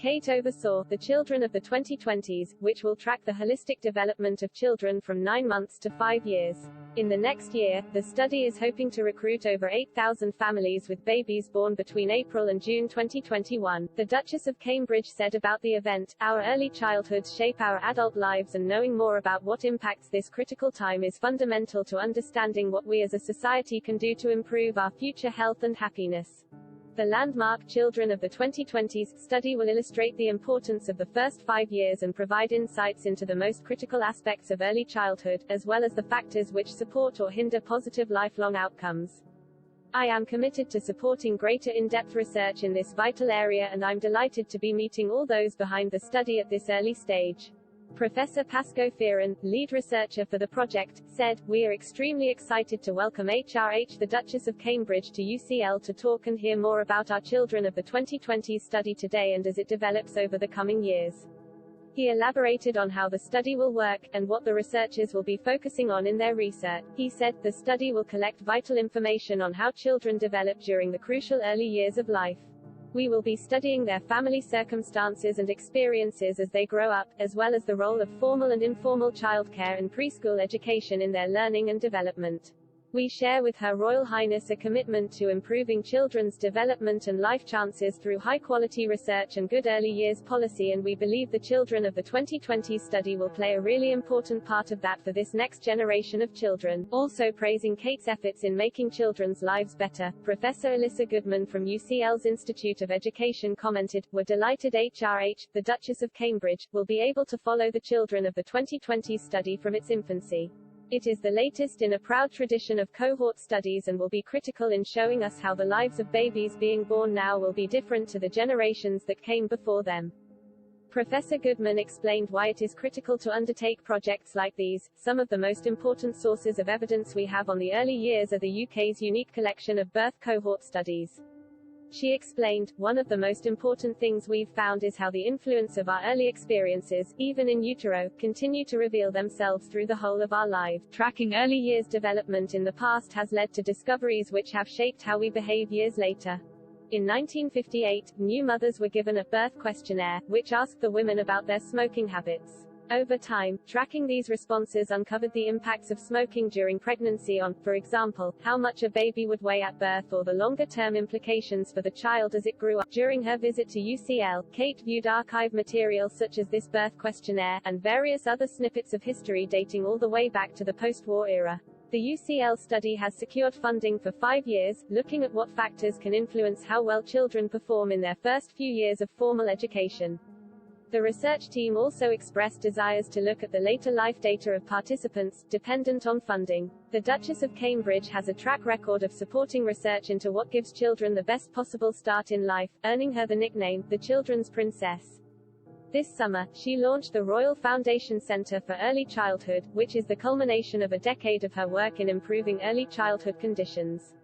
Kate oversaw The Children of the 2020s, which will track the holistic development of children from 9 months to 5 years. In the next year, the study is hoping to recruit over 8,000 families with babies born between April and June 2021. The Duchess of Cambridge said about the event, "Our early childhoods shape our adult lives, and knowing more about what impacts this critical time is fundamental to understanding what we as a society can do to improve our future health and happiness." The landmark Children of the 2020s study will illustrate the importance of the first 5 years and provide insights into the most critical aspects of early childhood, as well as the factors which support or hinder positive lifelong outcomes. "I am committed to supporting greater in-depth research in this vital area, and I'm delighted to be meeting all those behind the study at this early stage." Professor Pascoe Fearon, lead researcher for the project, said, "We are extremely excited to welcome HRH the Duchess of Cambridge to UCL to talk and hear more about our Children of the 2020s study today and as it develops over the coming years." He elaborated on how the study will work, and what the researchers will be focusing on in their research. He said, "The study will collect vital information on how children develop during the crucial early years of life. We will be studying their family circumstances and experiences as they grow up, as well as the role of formal and informal childcare and preschool education in their learning and development. We share with Her Royal Highness a commitment to improving children's development and life chances through high-quality research and good early years policy, and we believe the Children of the 2020s study will play a really important part of that for this next generation of children." Also praising Kate's efforts in making children's lives better, Professor Alyssa Goodman from UCL's Institute of Education commented, "We're delighted HRH, the Duchess of Cambridge, will be able to follow the Children of the 2020s study from its infancy. It is the latest in a proud tradition of cohort studies and will be critical in showing us how the lives of babies being born now will be different to the generations that came before them." Professor Goodman explained why it is critical to undertake projects like these. "Some of the most important sources of evidence we have on the early years are the UK's unique collection of birth cohort studies." She explained, "One of the most important things we've found is how the influence of our early experiences, even in utero, continue to reveal themselves through the whole of our lives. Tracking early years development in the past has led to discoveries which have shaped how we behave years later." In 1958, new mothers were given a birth questionnaire, which asked the women about their smoking habits. Over time, tracking these responses uncovered the impacts of smoking during pregnancy on, for example, how much a baby would weigh at birth or the longer-term implications for the child as it grew up. During her visit to UCL, Kate viewed archive material such as this birth questionnaire, and various other snippets of history dating all the way back to the post-war era. The UCL study has secured funding for 5 years, looking at what factors can influence how well children perform in their first few years of formal education. The research team also expressed desires to look at the later life data of participants, dependent on funding. The Duchess of Cambridge has a track record of supporting research into what gives children the best possible start in life, earning her the nickname, the Children's Princess. This summer, she launched the Royal Foundation Centre for Early Childhood, which is the culmination of a decade of her work in improving early childhood conditions.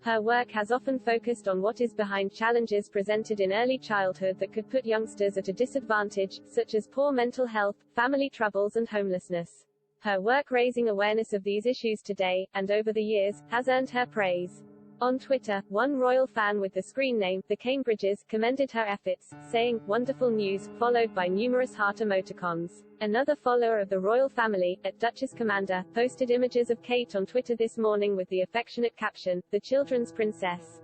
Her work has often focused on what is behind challenges presented in early childhood that could put youngsters at a disadvantage, such as poor mental health, family troubles and homelessness. Her work raising awareness of these issues today, and over the years, has earned her praise. On Twitter, one royal fan with the screen name, The Cambridges, commended her efforts, saying, "Wonderful news," followed by numerous heart emoticons. Another follower of the royal family, at Duchess Commander, posted images of Kate on Twitter this morning with the affectionate caption, "The Children's Princess."